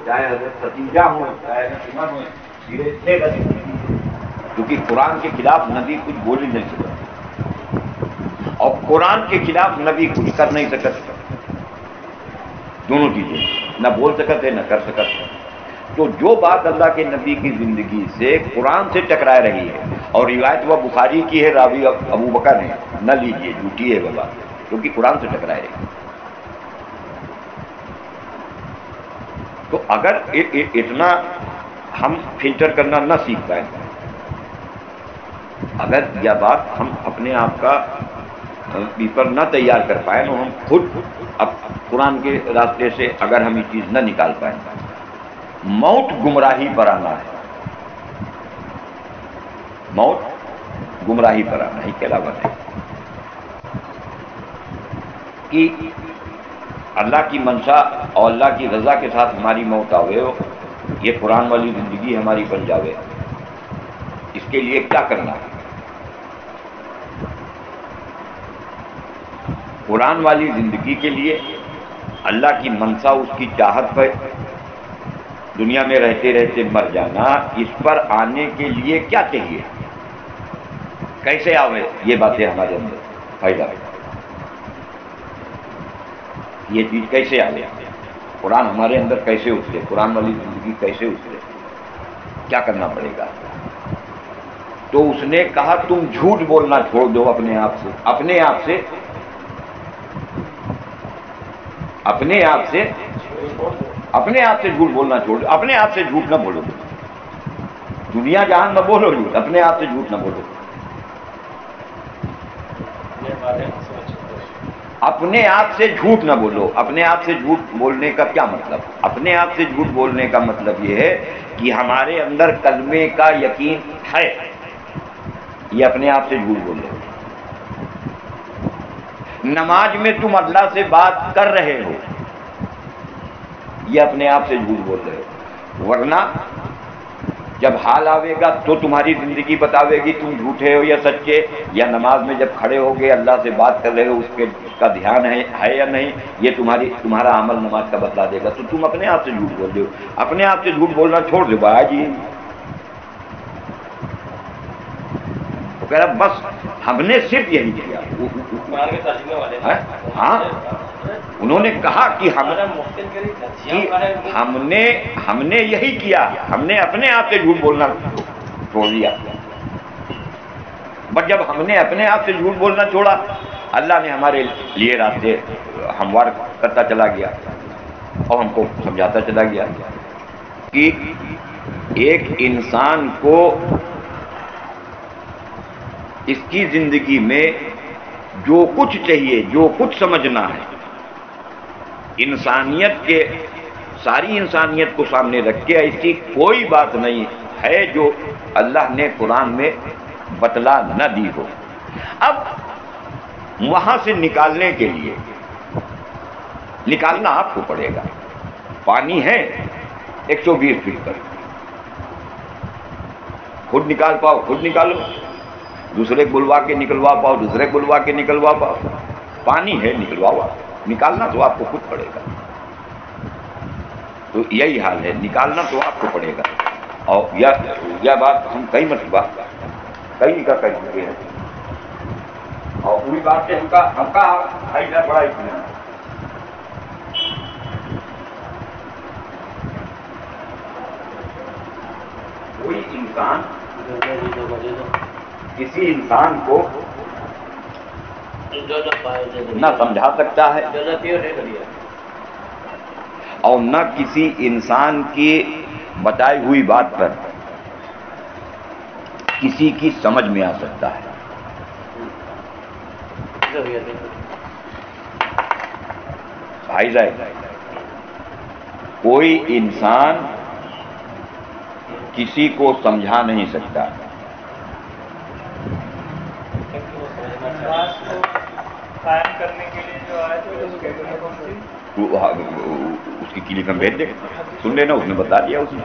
چاہے حضرت ختیجہ ہوں، چاحضرت عمر ہوں، سیرے کا کیونکہ قرآن کے خلاف نبی کچھ بول ہی نہیں سکتا اور قرآن کے خلاف نبی کچھ کر نہیں سکتا. دونوں چیزیں نہ بول سکتے نہ کر سکتے. تو جو بات اللہ کے نبی کی زندگی سے قرآن سے ٹکرا رہی ہے اور روایت وہ بخاری کی ہے، راوی ابو بکر ہے، نہ لیجیے، جھوٹی ہے وہ بات کیونکہ قرآن سے ٹکرا رہی ہے. تو اگر اتنا ہم فلٹر کرنا نہ سیکھ پائیں، اگر یہ بات ہم اپنے آپ کا پیپر نہ تیار کر پائیں تو ہم خود اب قرآن کے راستے سے اگر ہم یہ چیز نہ نکال پائیں، موت گمراہی پر آنا ہے. موت گمراہی پر آنا ہی کے علاوہ نہیں. کہ اللہ کی منشا اور اللہ کی رضا کے ساتھ ہماری موت آوے ہو، یہ قرآن والی زندگی ہماری بن جاوے، اس کے لیے کیا کرنا ہے؟ قرآن والی زندگی کے لیے اللہ کی منشا، اس کی چاہت پر دنیا میں رہتے رہتے مر جانا، اس پر آنے کے لیے کیا چاہیے؟ کیسے آوے یہ باتیں ہمارے اندر پیدا ہو؟ یہ چیز کیسے آ گیا؟ قرآن ہمارے اندر کیسے اترے؟ قرآن والی زندگی کیسے اترے؟ کیا کرنا پڑے گا؟ تو اس نے کہا تم جھوٹ بولنا چھوڑ دو اپنے آپ سے، اپنے آپ سے، اپنے آپ سے، اپنے آپ سے جھوٹ بولنا چھوڑ دو. اپنے آپ سے جھوٹ نہ بولو، دنیا جہان نہ بولو جھوٹ، اپنے آپ سے جھوٹ نہ بولو. اپنے آپ سے جھوٹ نہ بولو. اپنے آپ سے جھوٹ بولنے کا کیا مطلب؟ اپنے آپ سے جھوٹ بولنے کا مطلب یہ ہے کہ ہمارے اندر کلمے کا یقین ہے، یہ اپنے آپ سے جھوٹ بول رہے ہو. نماز میں تم اللہ سے بات کر رہے ہو، یہ اپنے آپ سے جھوٹ بول رہے ہو. ورنہ جب حال آوے گا تو تمہاری زندگی بتاوے گی تم جھوٹے ہو یا سچے. یا نماز میں جب کھڑے ہو گے اللہ سے بات کر رہے ہو، اس کا دھیان ہے یا نہیں، یہ تمہارا عمل نماز کا بتلا دے گا. تو تم اپنے آپ سے جھوٹ بول رہے ہو. اپنے آپ سے جھوٹ بولنا چھوڑ دو بھائی جی. وہ کہہ رہا بس ہم نے صرف یہی کیا. ہاں انہوں نے کہا کہ ہم نے یہی کیا، ہم نے اپنے آپ سے جھوٹ بولنا چھوڑ دیا. بٹ جب ہم نے اپنے آپ سے جھوٹ بولنا چھوڑا، اللہ نے ہمارے لیے راستے ہموار کرتا چلا گیا اور ہم کو سمجھاتا چلا گیا کہ ایک انسان کو اس کی زندگی میں جو کچھ چاہیے، جو کچھ سمجھنا ہے، انسانیت کے ساری انسانیت کو سامنے رکھ کے ایسی کوئی بات نہیں ہے جو اللہ نے قرآن میں بتلا نہ دی ہو. اب وہاں سے نکالنے کے لیے نکالنا آپ کو پڑے گا. پانی ہے 120 فٹ پر، خود نکال پاؤ خود نکالو، دوسرے بلوا کے نکلوا پاؤ دوسرے بلوا کے نکلوا پاؤ. پانی ہے نکلواؤ، نکالنا تو آپ کو خود پڑے گا. تو یہی حال ہے، نکالنا تو آپ کو پڑے گا. اور یہ بات ہم کئی مرتبہ کئی کا کر چکے ہیں اور پوری بات سے ہم کا بڑا اطمینان. کوئی انسان کسی انسان کو نہ سمجھا سکتا ہے اور نہ کسی انسان کی بتائی ہوئی بات پر کسی کی سمجھ میں آ سکتا ہے. بھائی صاحب، کوئی انسان کسی کو سمجھا نہیں سکتا. قائم کرنے کے لیے جو آئے اس کی کلپ ہم بھیج دیں، سن لینا، اس نے بتا دیا. اس نے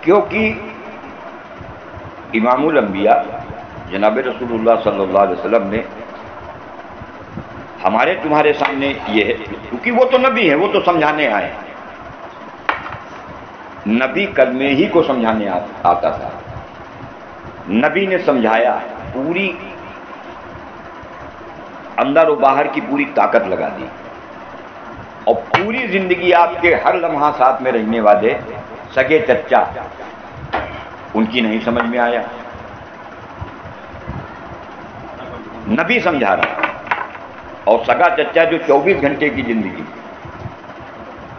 کیونکہ امام الانبیاء جناب رسول اللہ صلی اللہ علیہ وسلم نے ہمارے تمہارے سامنے یہ ہے، کیونکہ وہ تو نبی ہے، وہ تو سمجھانے آئے، نبی کلمے ہی کو سمجھانے آتا تھا، نبی نے سمجھایا، پوری اندر و باہر کی پوری طاقت لگا دی، اور پوری زندگی آپ کے ہر لمحہ ساتھ میں رہنے والے سگے چچا، ان کی نہیں سمجھ میں آیا، نبی سمجھا رہا، اور سگا چچا جو 24 گھنٹے کی زندگی،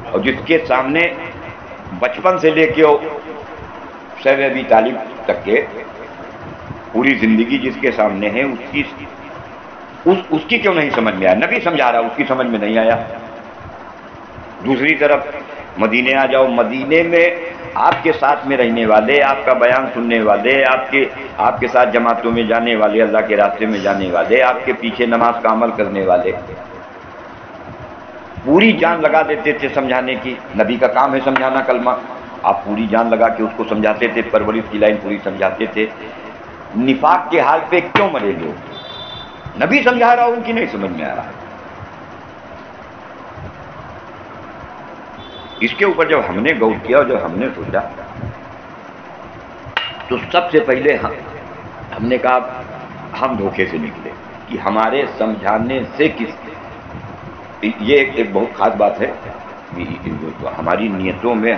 اور جس کے سامنے بچپن سے لے کے شیب ابی طالب تک کے پوری زندگی جس کے سامنے ہے، اس کی کیوں نہیں سمجھ میں آیا؟ نبی سمجھا رہا، اس کی سمجھ میں نہیں آیا۔ دوسری طرف مدینے آ جاؤ، مدینے میں آپ کے ساتھ میں رہنے والے، آپ کا بیان سننے والے، آپ کے ساتھ جماعتوں میں جانے والے، اللہ کے راستے میں جانے والے، آپ کے پیچھے نماز کا عمل کرنے والے، پوری جان لگا دیتے تھے سمجھانے کی۔ نبی کا کام ہے سمجھانا کلمہ، آپ پوری جان لگا کے اس کو سمجھاتے تھے، پرورش کی لائن پوری سمجھاتے تھے۔ نفاق کے حال پہ کیوں مرے لوگ؟ نبی سمجھا رہا، ان کی نہیں سمجھ میں آ رہا۔ اس کے اوپر جب ہم نے غور کیا اور جب ہم نے سوچا، تو سب سے پہلے ہم نے کہا ہم دھوکے سے نکلے کہ ہمارے سمجھانے سے یہ ایک بہت خاص بات ہے، ہماری نیتوں میں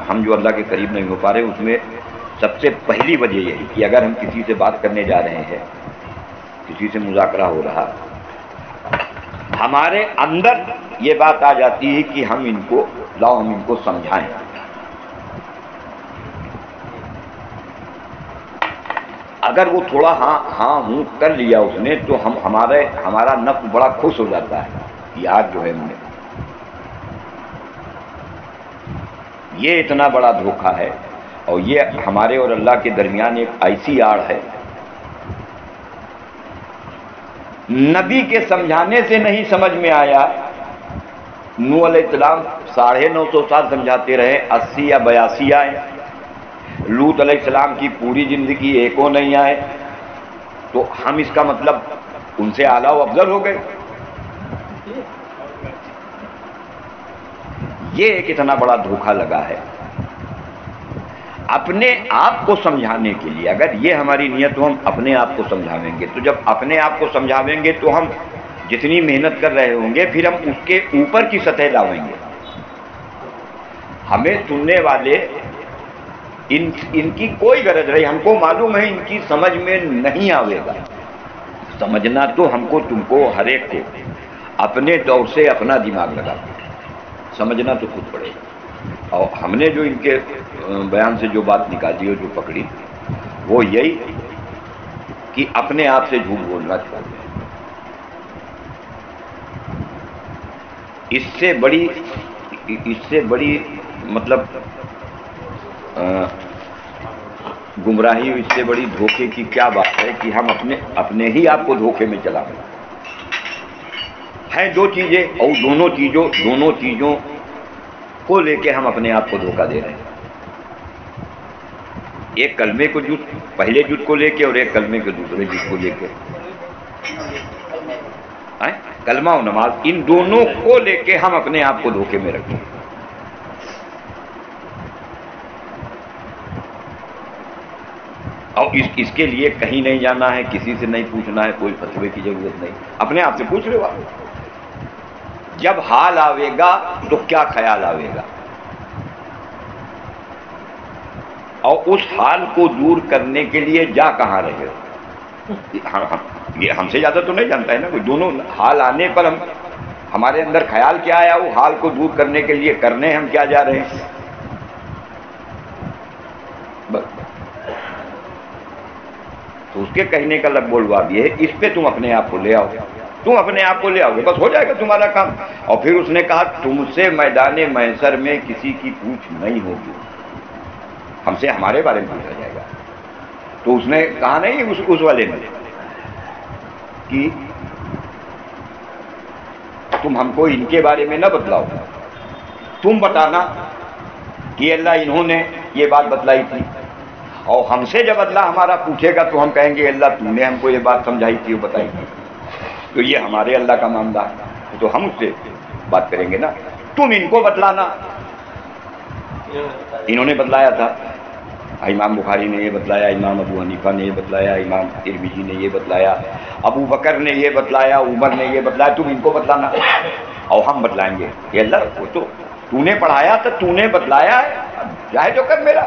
ہم جو اللہ کے قریب نہیں ہو پا رہے، اس میں سب سے پہلی وجہ یہی کہ اگر ہم کسی سے بات کرنے جا رہے ہیں، کسی سے مذاکرہ ہو رہا، ہمارے اندر یہ بات آ جاتی ہے کہ ہم ان کو سمجھائیں۔ اگر وہ تھوڑا ہاں ہوں کر لیا اس نے، تو ہمارا نفس بڑا خوش ہو جاتا ہے کہ آج جو ہے ہم نے، یہ اتنا بڑا دھوکہ ہے، اور یہ ہمارے اور اللہ کے درمیان ایک ایسی آڑ ہے۔ نبی کے سمجھانے سے نہیں سمجھ میں آیا، نوح علیہ السلام 950 سال سمجھاتے رہے، 80 یا 82 آئے، لوط علیہ السلام کی پوری زندگی ایکوں نہیں آئے، تو ہم اس کا مطلب ان سے اعلیٰ و افضل ہو گئے؟ یہ ایک اتنا بڑا دھوکہ لگا ہے۔ اپنے آپ کو سمجھانے کے لیے اگر یہ ہماری نیت ہو، ہم اپنے آپ کو سمجھاویں گے، تو جب اپنے آپ کو سمجھاویں گے تو ہم جتنی محنت کر رہے ہوں گے، پھر ہم اس کے اوپر کی سطح لاویں گے۔ ہمیں سننے والے ان کی کوئی غرض نہیں، ہم کو معلوم ہے ان کی سمجھ میں نہیں آئے گا۔ سمجھنا تو ہم کو، تم کو، ہر ایک کو اپنے طور سے اپنا دماغ لگا سمجھنا تو خود پڑے گا۔ اور ہم نے جو ان کے بیان سے جو بات نکالی اور جو پکڑی، وہ یہی کہ اپنے آپ سے جھوٹ بولنا چاہتے ہیں۔ اس سے بڑی مطلب گمراہی، اس سے بڑی دھوکے کی کیا بات ہے کہ ہم اپنے ہی آپ کو دھوکے میں چلا رہے ہیں۔ دو چیزیں، اور دونوں چیزوں کو لے کے ہم اپنے آپ کو دھوکہ دے رہے ہیں۔ ایک کلمے کو پہلے جز کو لے کے، اور ایک کلمے کے دوسرے جز کو لے کے، کلمہ و نماز، ان دونوں کو لے کے ہم اپنے آپ کو دھوکے میں رکھیں۔ اور اس کے لیے کہیں نہیں جانا ہے، کسی سے نہیں پوچھنا ہے، کوئی فتوے کی ضرورت نہیں، اپنے آپ سے پوچھ لو۔ جب حال آئے گا تو کیا خیال آئے گا، اور اس حال کو دور کرنے کے لیے جا کہاں رہے ہو؟ یہ ہم سے زیادہ تو نہیں جانتا ہے نا کوئی۔ دونوں حال آنے پر ہمارے اندر خیال کیا آیا، وہ حال کو دور کرنے کے لیے کرنے ہم کیا جا رہے ہیں۔ تو اس کے کہنے کا لب بولواب یہ ہے، اس پہ تم اپنے آپ کو لے آؤ، تم اپنے آپ کو لے آؤ گے، بس ہو جائے گا تمہارا کام۔ اور پھر اس نے کہا تم سے میدان محشر میں کسی کی پوچھ نہیں ہوگی، ہم سے ہمارے بارے میں پوچھا جائے گا۔ تو اس نے کہا نہیں اس والے نے کہ تم ہم کو ان کے بارے میں نہ بتلاؤ، تم بتانا کہ اللہ انہوں نے یہ بات بتلائی تھی، اور ہم سے جب اللہ ہمارا پوچھے گا تو ہم کہیں گے اللہ تم نے ہم کو یہ بات سمجھائی تھی، وہ بتائی تھی۔ تو یہ ہمارے اللہ کا معاملہ ہے، تو ہم اس سے بات کریں گے نا. تم ان کو بتلانا. انہوں نے بتلایا تھا، امام بخاری نے یہ بتلایا، امام ابو حنیفہ نے یہ بتلایا، امام ترمذی نے یہ بتلایا، ابو بکر نے یہ بتلایا، عمر نے یہ بتلایا. تم ان کو بتلانا اور ہم بتلائیں گے. یہ اللہ، وہ تو نے پڑھایا تو تو نے بتلایا ہے، چاہے جو کر میرا،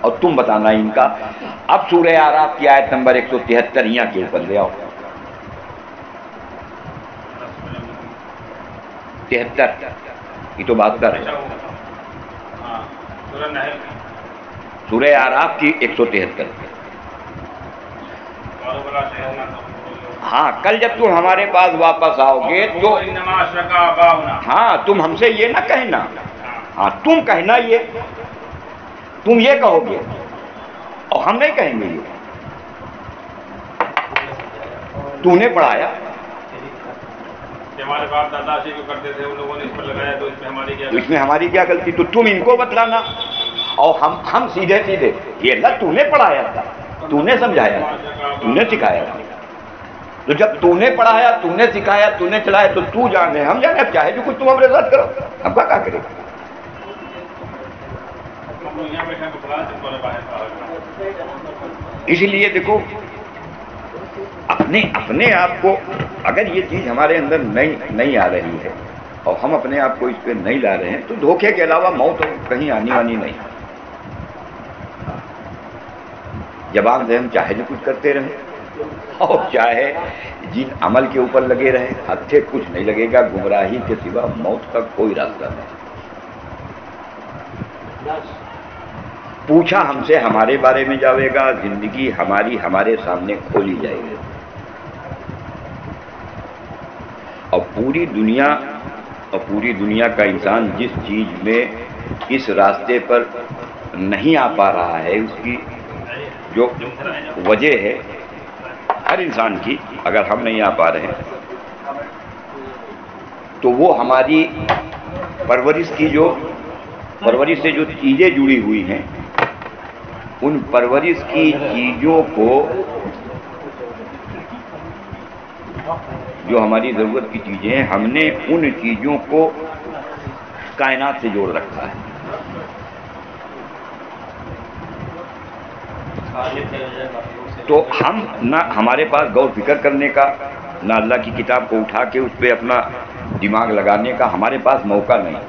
اور تم بتانا ان کا. اب سورہ اعراف کی آیت نمبر 173 یہاں کے اوپر لے آؤ. 73 یہ تو 72 ہے. سورہ اعراف کی 173. ہاں، کل جب تم ہمارے پاس واپس آؤ گے تو ہاں تم ہم سے یہ نہ کہنا، ہاں تم کہنا، تم یہ کہو گے اور ہم نہیں کہیں گے. یہ تو نے پڑھایا، ہمارے باپ دادا جو کرتے تھے ان لوگوں نے اس پر لگایا، تو اس میں ہماری کیا غلطی؟ تو تم ان کو بتلانا اور ہم سیدھے یہ اللہ تو نے پڑھایا تھا، تو نے سمجھایا تھا، تو نے سکھایا تھا. تو جب تو نے پڑھایا، تو نے سکھایا، تو نے چلایا، تو تو جانے ہم جانے. اب چاہے جو کچھ تم ہمارے ساتھ کرو، ہم کیا کریں. اس لیے دیکھو، اپنے آپ کو اگر یہ چیز ہمارے اندر نہیں آ رہی ہے اور ہم اپنے آپ کو اس پہ نہیں لا رہے ہیں تو دھوکے کے علاوہ موت کہیں آنی وانی نہیں. زبان سے ہم چاہے جو کچھ کرتے رہیں اور چاہے جن عمل کے اوپر لگے رہیں، ہاتھ سے کچھ نہیں لگے گا. گمراہی کے سوا موت کا کوئی راستہ نہیں. پوچھا ہم سے ہمارے بارے میں جاوے گا، زندگی ہمارے سامنے کھولی جائے گی. اور پوری دنیا کا انسان جس چیز میں اس راستے پر نہیں آ پا رہا ہے، اس کی جو وجہ ہے ہر انسان کی، اگر ہم نہیں آ پا رہے ہیں تو وہ ہماری پرورش سے جو چیزیں جڑی ہوئی ہیں، ان پرورش کی چیزوں کو، جو ہماری ضرورت کی چیزیں ہیں، ہم نے ان چیزوں کو کائنات سے جوڑ رکھا ہے. تو ہم نہ ہمارے پاس غور فکر کرنے کا، نہ اللہ کی کتاب کو اٹھا کے اس پہ اپنا دماغ لگانے کا ہمارے پاس موقع نہیں،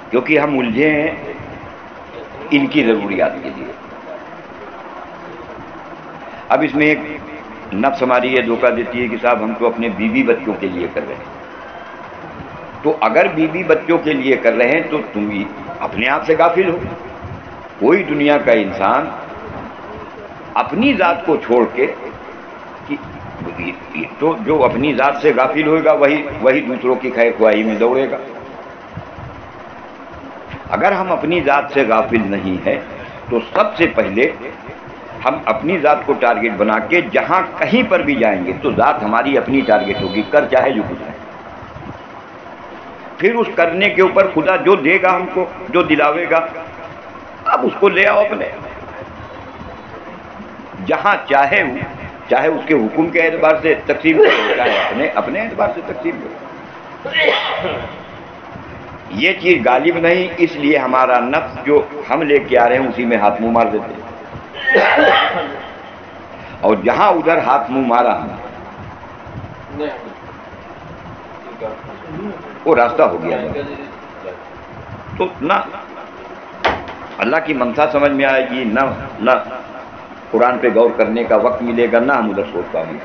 کیونکہ ہم الجھے ہیں ان کی ضروریات کے لیے. اب اس میں ایک نفس ہماری یہ دھوکہ دیتی ہے کہ صاحب ہم تو اپنے بیوی بچوں کے لیے کر رہے ہیں. تو اگر بیوی بچوں کے لیے کر رہے ہیں تو تم اپنے آپ سے غافل ہو. کوئی دنیا کا انسان اپنی ذات کو چھوڑ کے، تو جو اپنی ذات سے غافل ہوئے گا وہی دوسروں کی خیر خواہی میں دوڑے گا. اگر ہم اپنی ذات سے غافل نہیں ہیں تو سب سے پہلے ہم اپنی ذات کو ٹارگٹ بنا کے جہاں کہیں پر بھی جائیں گے تو ذات ہماری اپنی ٹارگٹ ہوگی، کر چاہے جو کچھ ہے. پھر اس کرنے کے اوپر خدا جو دے گا ہم کو، جو دلاوے گا، اب اس کو لے آؤ اپنے، جہاں چاہے اس کے حکم کے اعتبار سے تقسیم کرو، چاہے اپنے اعتبار سے تقسیم کرو. یہ چیز غالب نہیں، اس لیے ہمارا نفس جو ہم لے کے آ رہے ہیں اسی میں ہاتھ منہ مار دیتے ہیں. اور جہاں ادھر ہاتھ منہ مارا ہم، وہ راستہ ہو گیا. تو نہ اللہ کی منشا سمجھ میں آئے گی، نہ قرآن پہ غور کرنے کا وقت ملے گا، نہ ہم ادھر سوچ پائیں گے.